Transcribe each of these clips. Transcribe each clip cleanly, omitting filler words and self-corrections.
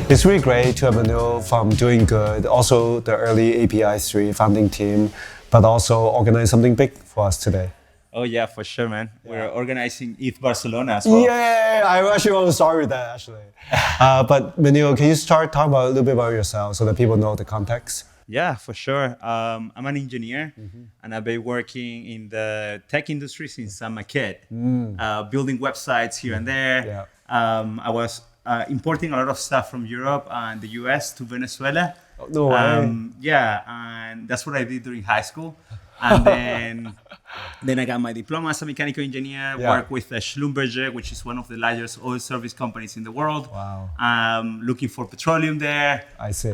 It's really great to have Manuel from DoinGud, also the early API3 founding team, but also organize something big for us today. Oh yeah, for sure, man. We're organizing ETH Barcelona as well. Yeah, I actually want to start with that actually. But Manuel, can you start talking about a little bit about yourself so that people know the context? Yeah, for sure. I'm an engineer, and I've been working in the tech industry since I'm a kid, building websites here and there. Yeah. I was importing a lot of stuff from Europe and the US to Venezuela. Oh, no way. Yeah, and that's what I did during high school. And then I got my diploma as a mechanical engineer, worked with Schlumberger, which is one of the largest oil service companies in the world. Wow. Looking for petroleum there. I see.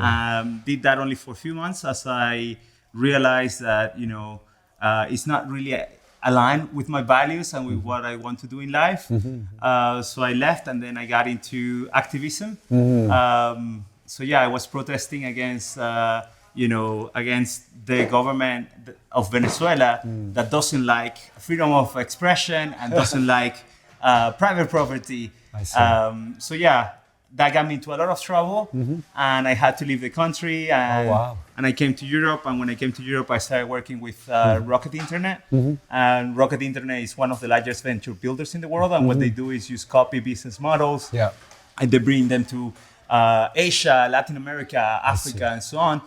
Did that only for a few months as I realized that, it's not really aligned with my values and with what I want to do in life. So I left and then I got into activism. So yeah, I was protesting against against the government of Venezuela that doesn't like freedom of expression and doesn't like private property. I see. So yeah, that got me into a lot of trouble, and I had to leave the country. And, and I came to Europe, and when I came to Europe, I started working with Rocket Internet. And Rocket Internet is one of the largest venture builders in the world, and what they do is use copy business models, and they bring them to Asia, Latin America, Africa, and so on.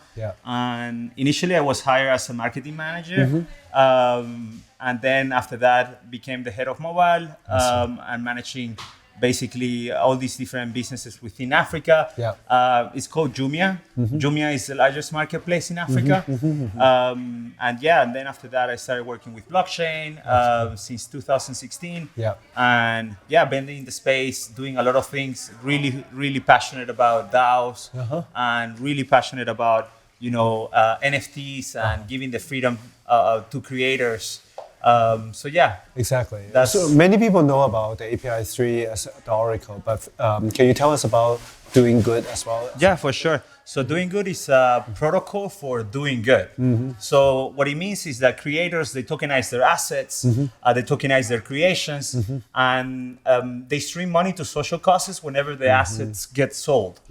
And initially I was hired as a marketing manager. And then after that became the head of mobile and managing basically all these different businesses within Africa. It's called Jumia. Jumia is the largest marketplace in Africa. And then after that I started working with blockchain since 2016. And been in the space, doing a lot of things, really passionate about DAOs and really passionate about NFTs and giving the freedom to creators. Exactly. So many people know about the API3 as the Oracle, but can you tell us about DoinGud as well? Yeah, for sure. So DoinGud is a protocol for doing good. So what it means is that creators, they tokenize their assets, they tokenize their creations, and they stream money to social causes whenever the assets get sold.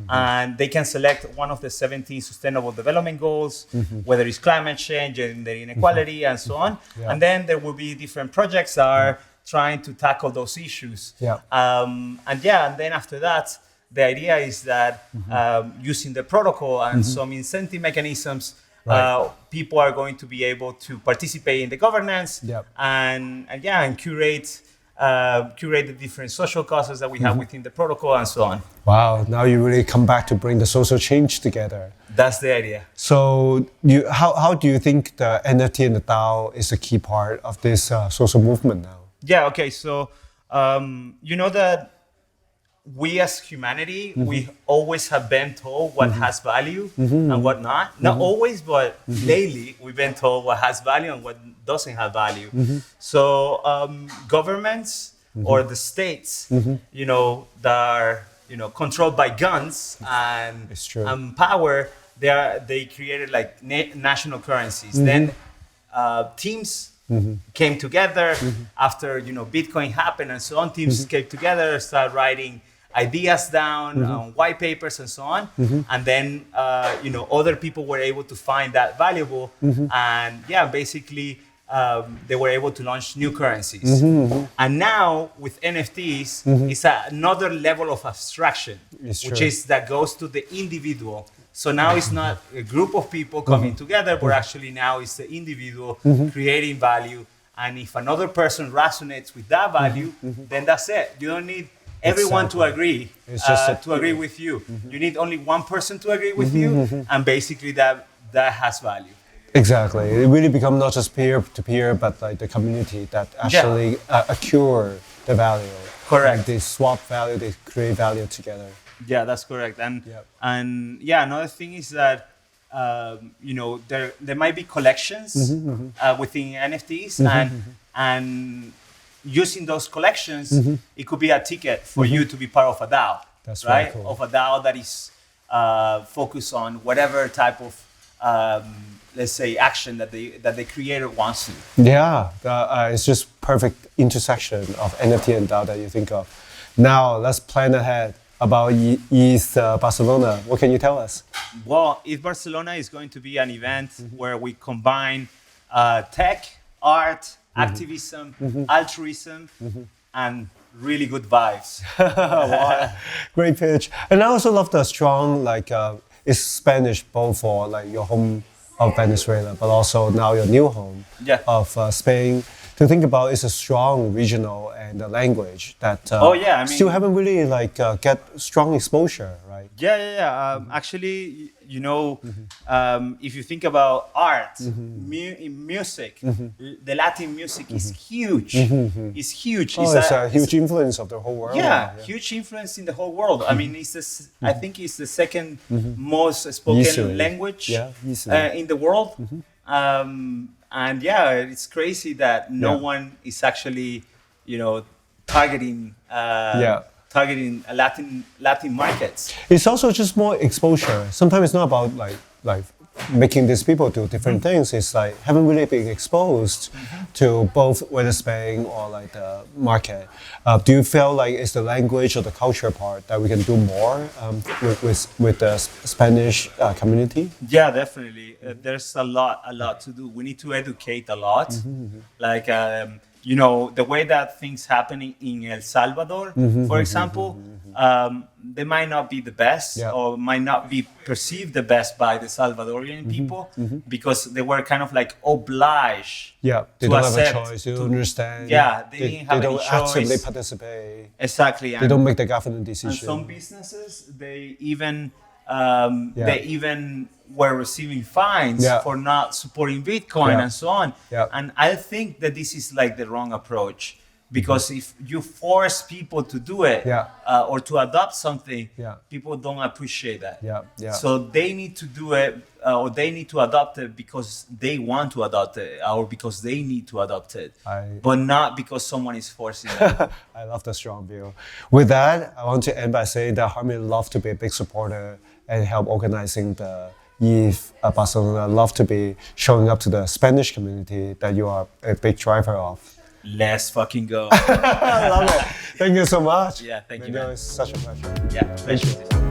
And they can select one of the 17 sustainable development goals, whether it's climate change, gender inequality, and so on. And then there will be different projects that are trying to tackle those issues. And then after that, the idea is that using the protocol and some incentive mechanisms, people are going to be able to participate in the governance and curate the different social causes that we have within the protocol and so on. Wow, now you really come back to bring the social change together. That's the idea. So how do you think the NFT and the DAO is a key part of this social movement now? Yeah, okay, so that we as humanity, we always have been told what has value and what not. Not always, but lately we've been told what has value and what doesn't have value. So governments or the states, that are controlled by guns and power, they created like national currencies. Then teams came together after Bitcoin happened and so on. Teams came together, started writing ideas down on white papers and so on, and then other people were able to find that valuable, and basically they were able to launch new currencies. And now with NFTs, it's another level of abstraction, which is that goes to the individual. So now it's not a group of people coming together, but actually now it's the individual creating value. And if another person resonates with that value, then that's it. You don't need everyone to agree agree with you. You need only one person to agree with you, and basically that has value. Exactly. It really becomes not just peer-to-peer, but like the community that actually accrue the value. Correct. Like they swap value, they create value together. Yeah, that's correct. And another thing is that there might be collections within NFTs, and using those collections, it could be a ticket for you to be part of a DAO. That's right. Cool. Of a DAO that is focused on whatever type of let's say action that the creator wants to. Yeah, it's just perfect intersection of NFT and DAO that you think of. Now let's plan ahead. about ETH Barcelona. What can you tell us? Well, ETH Barcelona is going to be an event where we combine tech, art, activism, altruism, and really good vibes. Wow. Great pitch. And I also love the strong, like, it's Spanish both for like your home of Venezuela, but also now your new home of Spain. To think about, it's a strong regional and the language that still haven't really like get strong exposure, right? Actually, you know, if you think about art, music, the Latin music is huge. It's huge. It's a huge influence of the whole world. Huge influence in the whole world. I mean, I think it's the second most spoken language in the world. And it's crazy that no one is actually, you know, targeting Latin markets. It's also just more exposure. Sometimes it's not about like making these people do different things. It's like haven't really been exposed to both whether Spain or like the market. Do you feel like it's the language or the culture part that we can do more with the Spanish community? Yeah, definitely. There's a lot to do. We need to educate a lot. Like you know, the way that things happen in El Salvador, for example, they might not be the best or might not be perceived the best by the Salvadorian people because they were kind of like obliged they to don't accept, have a choice, they don't understand. They didn't have they any don't choice. actively participate. Exactly. They don't make the government decision. And some businesses, they even were receiving fines for not supporting Bitcoin and so on. And I think that this is like the wrong approach because if you force people to do it or to adopt something, people don't appreciate that. So they need to do it or they need to adopt it because they want to adopt it or because they need to adopt it, but not because someone is forcing them. I love the strong view. With that, I want to end by saying that Harmony love to be a big supporter and help organizing the ETH Barcelona. Love to be showing up to the Spanish community that you are a big driver of. Let's fucking go. I love it. Thank you so much. Yeah, thank you. Manuel, it's such a pleasure. Yeah, pleasure.